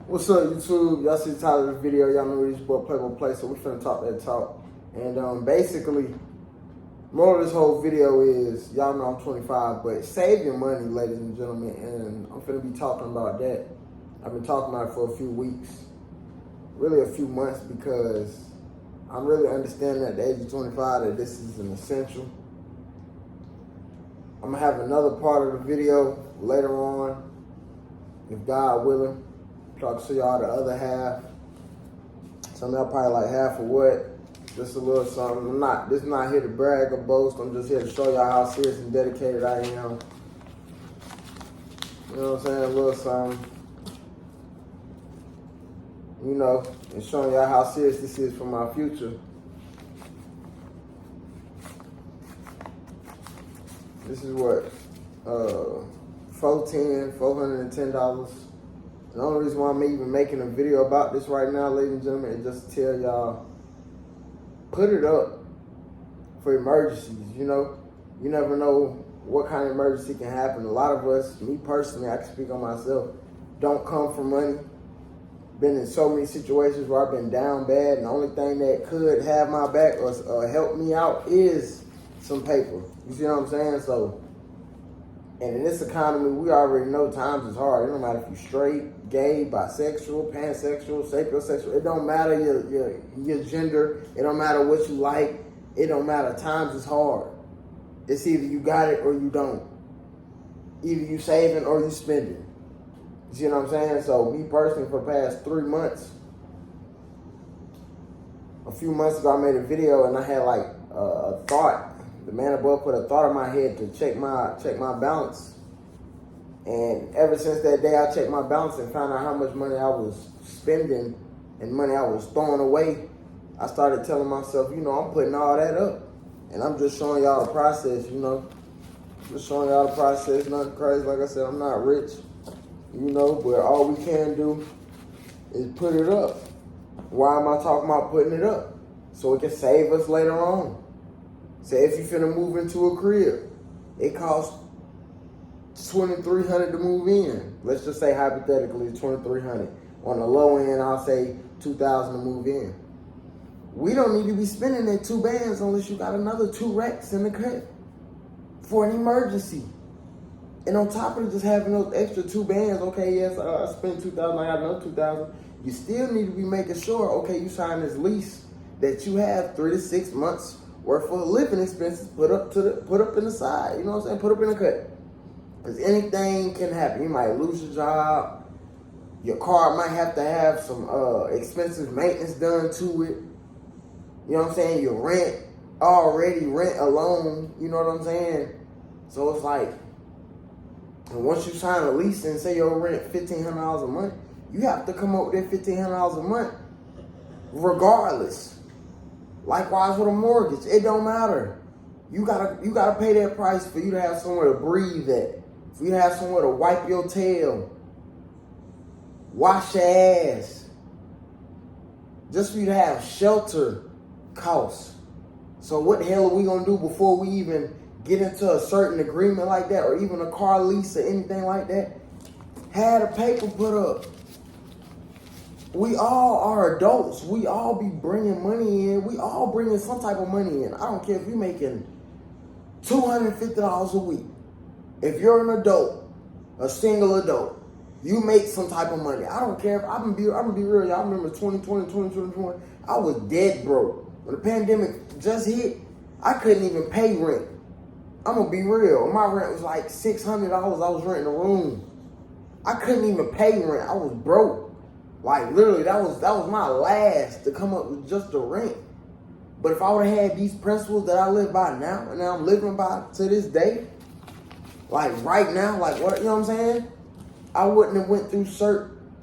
What's up, YouTube? Y'all see the title of the video. Y'all know this boy play, so we finna talk that talk. And basically, more of this whole video is, y'all know I'm 25, but save your money, ladies and gentlemen, and I'm finna be talking about that. I've been talking about it for a few weeks, really a few months, because I'm really understanding at the age of 25 that this is an essential. I'm gonna have another part of the video later on, if God willing. Talk to y'all the other half. Some of y'all probably like half of what? Just a little something. This is not here to brag or boast. I'm just here to show y'all how serious and dedicated I am. You know what I'm saying? A little something. You know, and showing y'all how serious this is for my future. This is what? $410. The only reason why I'm even making a video about this right now, ladies and gentlemen, is just to tell y'all, put it up for emergencies, you know? You never know what kind of emergency can happen. A lot of us, me personally, I can speak on myself, don't come from money. Been in so many situations where I've been down bad, and the only thing that could have my back or help me out is some paper. You see what I'm saying? So, and in this economy, we already know times is hard. It don't matter if you're straight, gay, bisexual, pansexual, sapiosexual. It don't matter your gender. It don't matter what you like. It don't matter. Times is hard. It's either you got it or you don't. Either you saving or you spending. You see what I'm saying? So me personally, for the past 3 months, a few months ago, I made a video and I had like a thought. The man above put a thought in my head to check my balance. And ever since that day, I checked my balance and found out how much money I was spending and money I was throwing away. I started telling myself, you know, I'm putting all that up. And I'm just showing y'all the process, you know. Just showing y'all the process, nothing crazy. Like I said, I'm not rich, you know, but all we can do is put it up. Why am I talking about putting it up? So it can save us later on. Say if you finna move into a crib, it costs $2,300 to move in. Let's just say hypothetically it's $2,300. On the low end, I'll say $2,000 to move in. We don't need to be spending that 2 bands unless you got another 2 racks in the cut for an emergency. And on top of just having those extra 2 bands, okay, yes, I spent $2,000, I got another $2,000. You still need to be making sure, okay, you sign this lease that you have 3 to 6 months worth of living expenses put up in the side. You know what I'm saying? Put up in the cut. Because anything can happen. You might lose your job. Your car might have to have some expensive maintenance done to it. You know what I'm saying? Your rent alone. You know what I'm saying? So it's like, and once you sign a lease and say your rent $1,500 a month, you have to come up with that $1,500 a month regardless. Likewise with a mortgage, it don't matter. You gotta pay that price for you to have somewhere to breathe at, for you to have somewhere to wipe your tail, wash your ass, just for you to have shelter costs. So what the hell are we gonna do before we even get into a certain agreement like that, or even a car lease or anything like that? Had a paper put up. We all are adults. We all be bringing money in. We all bringing some type of money in. I don't care if you're making $250 a week. If you're an adult, a single adult, you make some type of money. I don't care. I'm gonna be real, y'all. I remember 2020, 2021. I was dead broke. When the pandemic just hit, I couldn't even pay rent. I'm gonna be real. My rent was like $600. I was renting a room. I couldn't even pay rent. I was broke. Like literally, that was my last to come up with just the rent. But if I would have had these principles that I live by now, and I'm living by to this day, like right now, like what, you know what I'm saying? I wouldn't have went through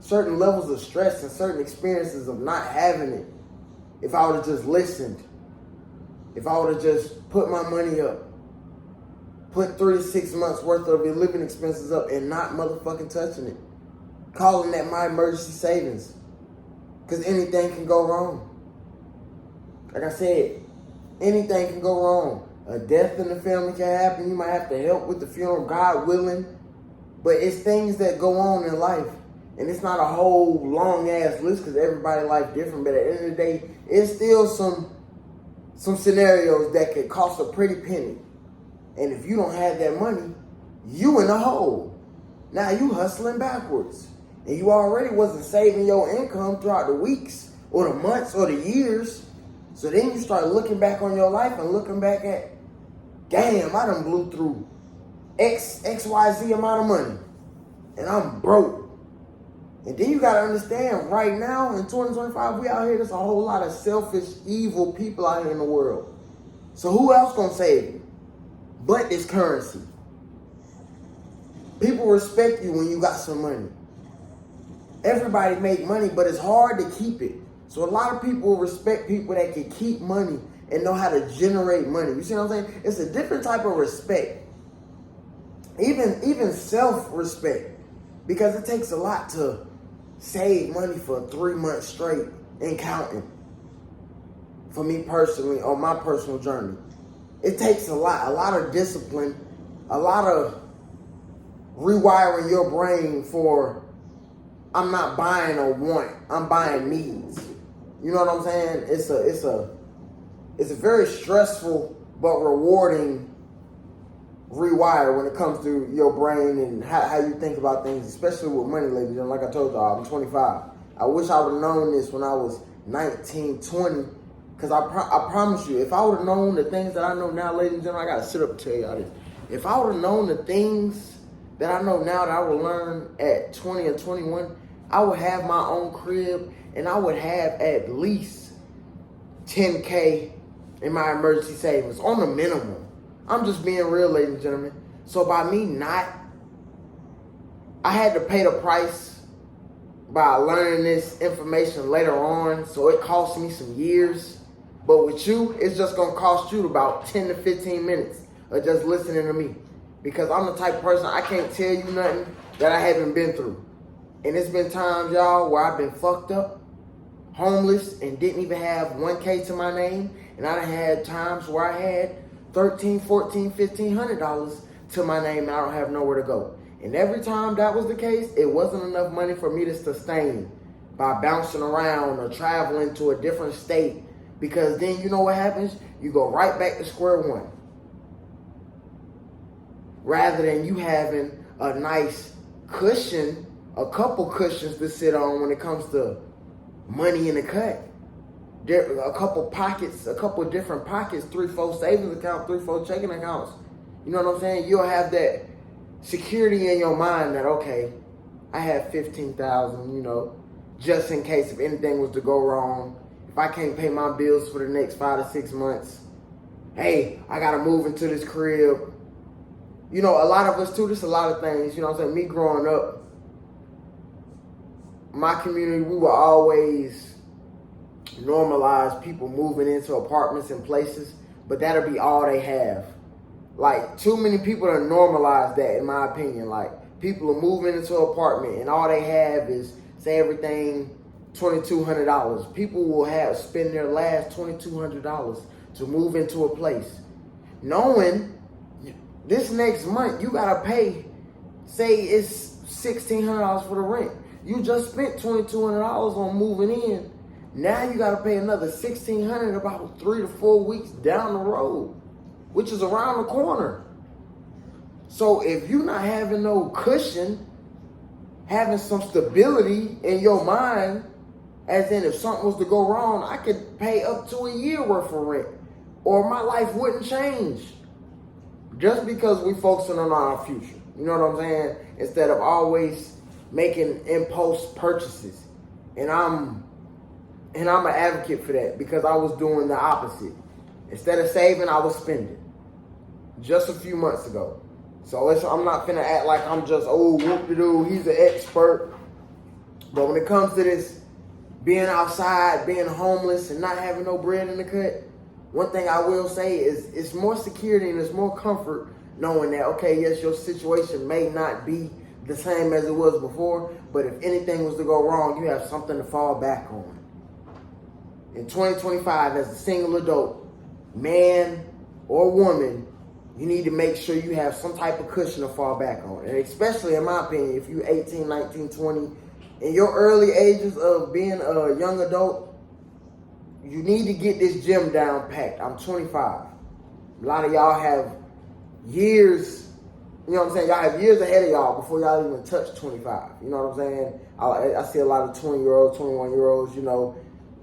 certain levels of stress and certain experiences of not having it if I would have just listened. If I would have just put my money up, put 3 to 6 months worth of your living expenses up and not motherfucking touching it. Calling that my emergency savings. Because anything can go wrong. Like I said, anything can go wrong. A death in the family can happen. You might have to help with the funeral, God willing. But it's things that go on in life. And it's not a whole long ass list because everybody's life different. But at the end of the day, it's still some scenarios that could cost a pretty penny. And if you don't have that money, you in a hole. Now you hustling backwards. And you already wasn't saving your income throughout the weeks or the months or the years. So then you start looking back on your life and looking back at, damn, I done blew through XYZ amount of money. And I'm broke. And then you gotta understand, right now in 2025, we out here, there's a whole lot of selfish, evil people out here in the world. So who else gonna save you but this currency? People respect you when you got some money. Everybody make money, but it's hard to keep it. So a lot of people respect people that can keep money and know how to generate money. You see what I'm saying? It's a different type of respect. Even self-respect. Because it takes a lot to save money for 3 months straight and counting. For me personally, on my personal journey. It takes a lot of discipline, a lot of rewiring your brain for, I'm not buying a want, I'm buying needs. You know what I'm saying? It's a very stressful but rewarding rewire when it comes to your brain and how you think about things, especially with money, ladies. And like I told y'all, I'm 25. I wish I would have known this when I was 19, 20. Because I promise you, if I would have known the things that I know now, ladies and gentlemen, I got to sit up and tell y'all this. If I would have known the things that I know now that I would learn at 20 or 21, I would have my own crib and I would have at least 10K in my emergency savings on the minimum. I'm just being real, ladies and gentlemen. So by me I had to pay the price by learning this information later on. So it cost me some years. But with you, it's just going to cost you about 10 to 15 minutes of just listening to me. Because I'm the type of person, I can't tell you nothing that I haven't been through. And it's been times, y'all, where I've been fucked up, homeless, and didn't even have 1K to my name. And I done had times where I had $1,300, $1,400, $1,500 to my name and I don't have nowhere to go. And every time that was the case, it wasn't enough money for me to sustain by bouncing around or traveling to a different state. Because then you know what happens? You go right back to square one. Rather than you having a nice cushion, a couple cushions to sit on when it comes to money in the cut. A couple pockets, a couple different pockets, 3-4 savings accounts, 3-4 checking accounts. You know what I'm saying? You'll have that security in your mind that, okay, I have $15,000, you know, just in case if anything was to go wrong. If I can't pay my bills for the next 5 to 6 months, hey, I got to move into this crib. You know, a lot of us too, there's a lot of things, you know what I'm saying? Me growing up, my community, we were always normalize people moving into apartments and places, but that'll be all they have. Like, too many people are normalize that, in my opinion. Like, people are moving into an apartment and all they have is, say everything, $2,200. People will spend their last $2,200 to move into a place, knowing this next month you gotta pay, say it's $1,600 for the rent. You just spent $2,200 on moving in. Now you got to pay another $1,600 about 3 to 4 weeks down the road, which is around the corner. So if you're not having no cushion, having some stability in your mind, as in if something was to go wrong, I could pay up to a year worth of rent, or my life wouldn't change. Just because we focusing on our future, you know what I'm saying? Instead of always making impulse purchases, and I'm an advocate for that because I was doing the opposite. Instead of saving, I was spending. Just a few months ago. So I'm not finna act like I'm just, oh, whoop-de-doo, he's an expert. But when it comes to this being outside, being homeless, and not having no bread in the cut, one thing I will say is it's more security and it's more comfort knowing that, okay, yes, your situation may not be the same as it was before, but if anything was to go wrong, you have something to fall back on. In 2025, as a single adult, man or woman, you need to make sure you have some type of cushion to fall back on. And especially, in my opinion, if you're 18, 19, 20, in your early ages of being a young adult, you need to get this gym down packed. I'm 25. A lot of y'all have years, you know what I'm saying? Y'all have years ahead of y'all before y'all even touch 25. You know what I'm saying? I see a lot of 20-year-olds, 21-year-olds, you know,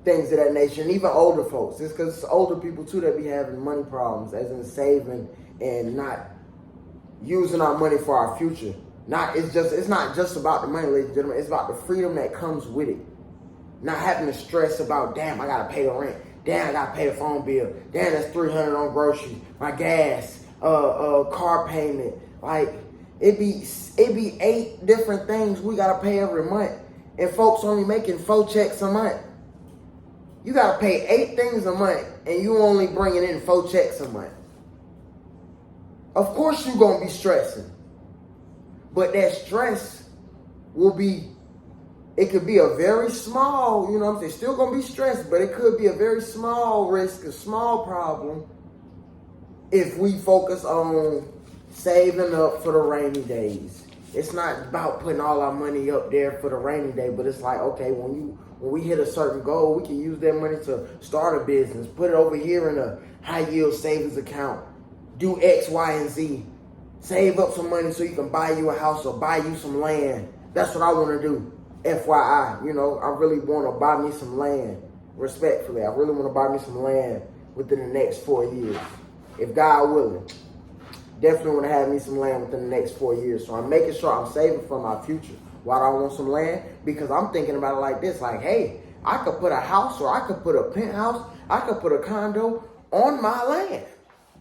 things of that nature, and even older folks. It's because it's older people too that be having money problems, as in saving and not using our money for our future. It's not just about the money, ladies and gentlemen. It's about the freedom that comes with it. Not having to stress about, damn, I gotta pay the rent. Damn, I gotta pay the phone bill. Damn, that's $300 on groceries, my gas, car payment. Like, it be 8 different things we gotta pay every month, and folks only making 4 checks a month. You gotta pay 8 things a month, and you only bringing in 4 checks a month. Of course you gonna be stressing, but that stress will be, it could be a very small, you know what I'm saying, still gonna be stressed, but it could be a very small risk, a small problem, if we focus on saving up for the rainy days. It's not about putting all our money up there for the rainy day, but it's like, okay, when we hit a certain goal, we can use that money to start a business, put it over here in a high yield savings account, do X, Y, and Z. Save up some money so you can buy you a house or buy you some land. That's what I want to do. FYI, you know, I really want to buy me some land. Respectfully, I really want to buy me some land within the next 4 years. If God willing. Definitely want to have me some land within the next 4 years. So I'm making sure I'm saving for my future. Why do I want some land? Because I'm thinking about it like this. Like, hey, I could put a house, or I could put a penthouse, I could put a condo on my land.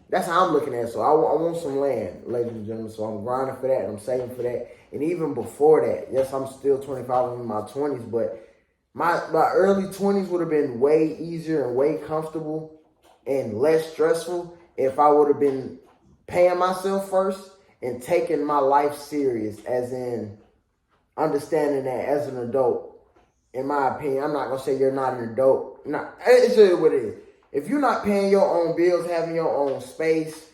That's how I'm looking at it. So I want some land, ladies and gentlemen. So I'm grinding for that, and I'm saving for that. And even before that, yes, I'm still 25, I'm in my 20s, but my early 20s would have been way easier and way comfortable and less stressful if I would have been paying myself first and taking my life serious, as in understanding that as an adult. In my opinion, I'm not going to say you're not an adult. No, it's just what it is. If you're not paying your own bills, having your own space,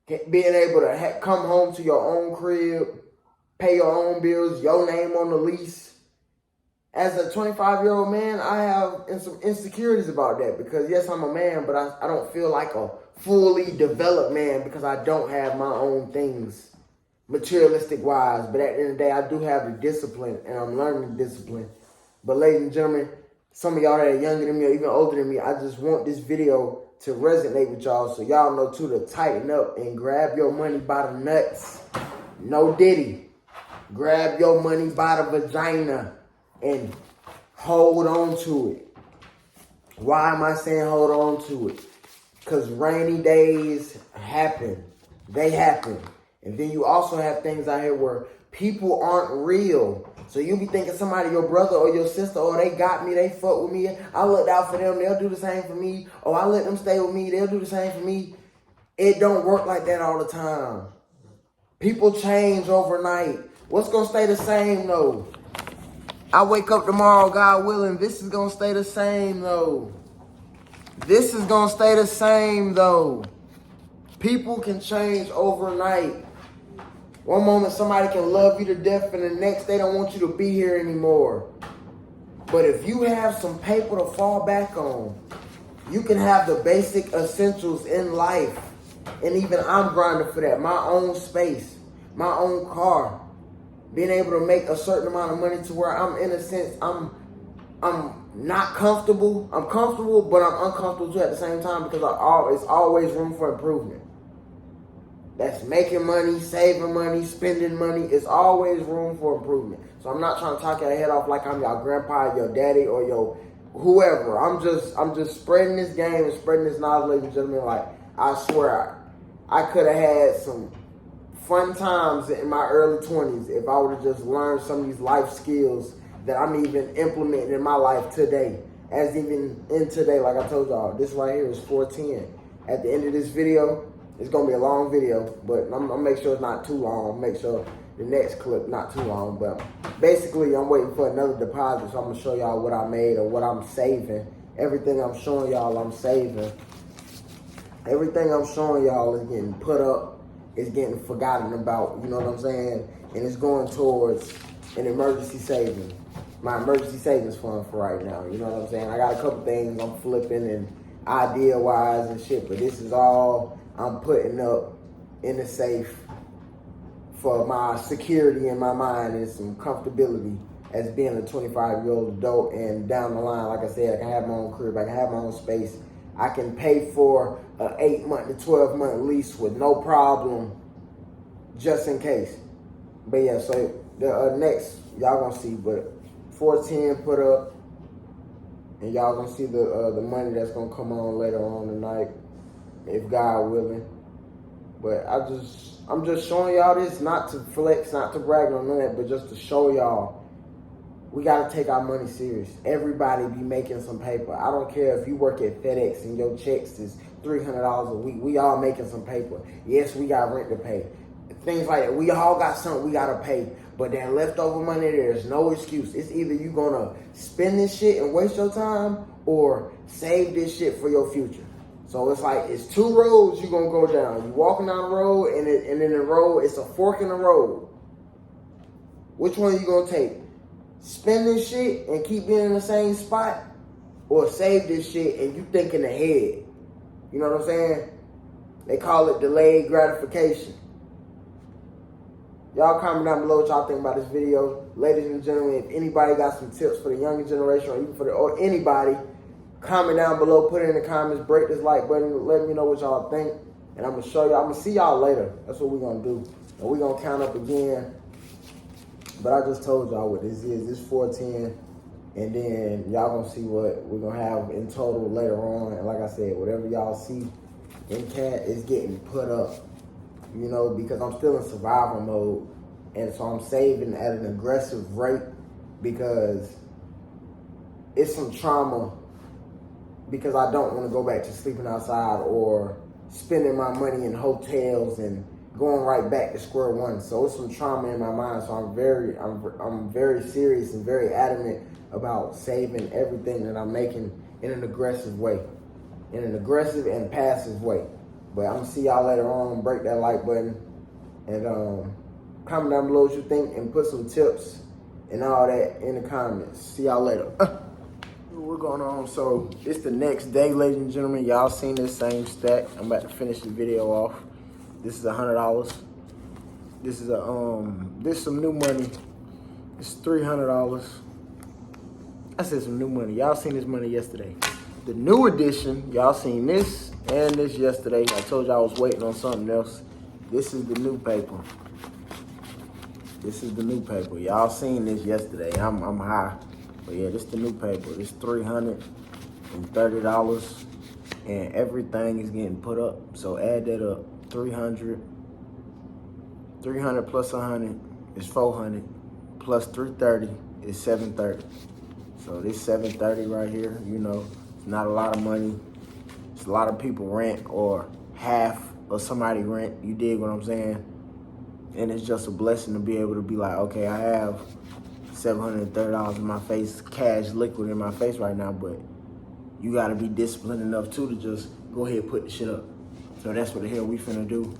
being able to come home to your own crib, pay your own bills, your name on the lease. As a 25-year-old man, I have some insecurities about that, because yes, I'm a man, but I don't feel like a fully developed man because I don't have my own things materialistic wise. But at the end of the day, I do have the discipline, and I'm learning the discipline. But ladies and gentlemen, some of y'all that are younger than me or even older than me, I just want this video to resonate with y'all, so y'all know too to tighten up and grab your money by the nuts. No diddy. Grab your money by the vagina and hold on to it. Why am I saying hold on to it? Because rainy days happen. They happen. And then you also have things out here where people aren't real. So you be thinking somebody, your brother or your sister, oh, they got me, they fuck with me, I looked out for them, they'll do the same for me. Oh, I let them stay with me, they'll do the same for me. It don't work like that all the time. People change overnight. What's going to stay the same, though? I wake up tomorrow, God willing, this is going to stay the same, though. This is going to stay the same, though. People can change overnight. One moment somebody can love you to death, and the next they don't want you to be here anymore. But if you have some paper to fall back on, you can have the basic essentials in life. And even I'm grinding for that. My own space, my own car, being able to make a certain amount of money to where I'm, in a sense, I'm not comfortable. I'm comfortable, but I'm uncomfortable too at the same time, because it's always room for improvement. That's making money, saving money, spending money. It's always room for improvement. So I'm not trying to talk your head off like I'm your grandpa, your daddy, or your whoever. I'm just spreading this game and spreading this knowledge, ladies and gentlemen. Like, I swear, I could have had some fun times in my early 20s if I would have just learned some of these life skills that I'm even implementing in my life today. As even in today, like I told y'all, this right here is 410. At the end of this video, it's going to be a long video, but I'm going to make sure it's not too long. I'll make sure the next clip not too long. But basically, I'm waiting for another deposit, so I'm going to show y'all what I made or what I'm saving. Everything I'm showing y'all, I'm saving. Everything I'm showing y'all is getting put up, is getting forgotten about, you know what I'm saying? And it's going towards an emergency saving. my emergency savings fund for right now. You know what I'm saying? I got a couple things I'm flipping and idea-wise and shit, but this is all I'm putting up in the safe for my security in my mind and some comfortability as being a 25-year-old adult. And down the line, like I said, I can have my own crib, I can have my own space. I can pay for an 8-month to 12-month lease with no problem, just in case. But yeah, so the next, y'all gonna see, but 410 put up, and y'all gonna see the money that's gonna come on later on tonight, if God willing. But I'm just showing y'all this, not to flex, not to brag on none of that, but just to show y'all we gotta take our money serious. Everybody be making some paper. I don't care if you work at FedEx and your checks is $300 a week. We all making some paper. Yes, we got rent to pay. Things like that. We all got something we gotta pay. But that leftover money, there's no excuse. It's either you gonna spend this shit and waste your time or save this shit for your future. So it's like, it's two roads you gonna go down. You walking down the road and in the road, it's a fork in the road. Which one you gonna take? Spend this shit and keep being in the same spot, or save this shit and you thinking ahead? You know what I'm saying? They call it delayed gratification. Y'all comment down below what y'all think about this video. Ladies and gentlemen, if anybody got some tips for the younger generation or even or anybody, comment down below, put it in the comments, break this like button, let me know what y'all think. And I'm gonna show y'all, I'm gonna see y'all later. That's what we're gonna do. And we're gonna count up again. But I just told y'all what this is. This 410. And then y'all gonna see what we're gonna have in total later on. And like I said, whatever y'all see in cat is getting put up. You know, because I'm still in survival mode. And so I'm saving at an aggressive rate because it's some trauma, because I don't want to go back to sleeping outside or spending my money in hotels and going right back to square one. So it's some trauma in my mind. So I'm very serious and very adamant about saving everything that I'm making in an aggressive way, in an aggressive and passive way. But I'm gonna see y'all later on. Break that like button and comment down below what you think and put some tips and all that in the comments. See y'all later. What's going on? So it's the next day, ladies and gentlemen. Y'all seen this same stack. I'm about to finish the video off. This is $100. This is this some new money. It's $300. I said some new money. Y'all seen this money yesterday. The new edition, y'all seen this and this yesterday. I told y'all I was waiting on something else. This is the new paper. This is the new paper. Y'all seen this yesterday. I'm high. But yeah, this is the new paper. This $330 and everything is getting put up. So add that up. 300 plus 100 is 400 plus 330 is 730. So this 730 right here, you know, it's not a lot of money. It's a lot of people rent or half of somebody rent. You dig what I'm saying? And it's just a blessing to be able to be like, okay, I have $730 in my face, cash liquid in my face right now, but you gotta be disciplined enough too to just go ahead and put the shit up. So that's what the hell we finna do.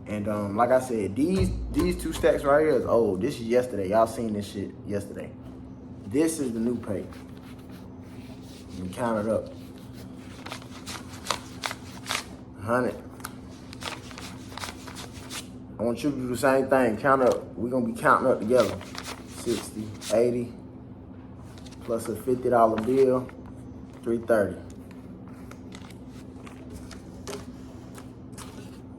And like I said, these two stacks right here is old. This is yesterday. Y'all seen this shit yesterday. This is the new pay. You count it up. 100. I want you to do the same thing. Count up. We're gonna be counting up together. 60, 80, plus a $50 bill, 330.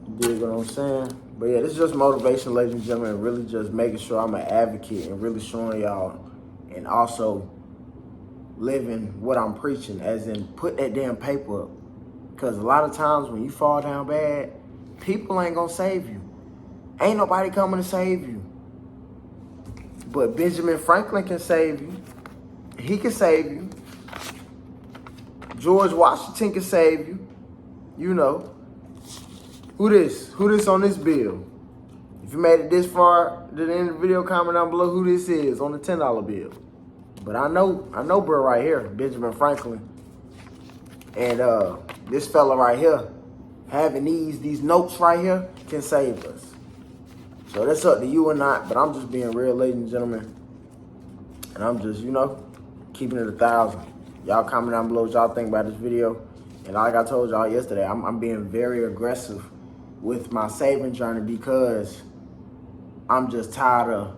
You dig what I'm saying? But yeah, this is just motivation, ladies and gentlemen, really just making sure I'm an advocate and really showing y'all and also living what I'm preaching, as in put that damn paper up. Because a lot of times when you fall down bad, people ain't gonna save you. Ain't nobody coming to save you. But Benjamin Franklin can save you. He can save you. George Washington can save you. You know. Who this? Who this on this bill? If you made it this far to the end of the video, comment down below who this is on the $10 bill. But I know bro right here, Benjamin Franklin. And this fella right here, having these notes right here can save us. So that's up to you or not, but I'm just being real, ladies and gentlemen. And I'm just, keeping it 1,000. Y'all comment down below what y'all think about this video. And like I told y'all yesterday, I'm being very aggressive with my saving journey because I'm just tired of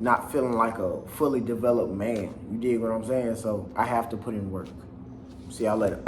not feeling like a fully developed man. You dig what I'm saying? So I have to put in work. See y'all later.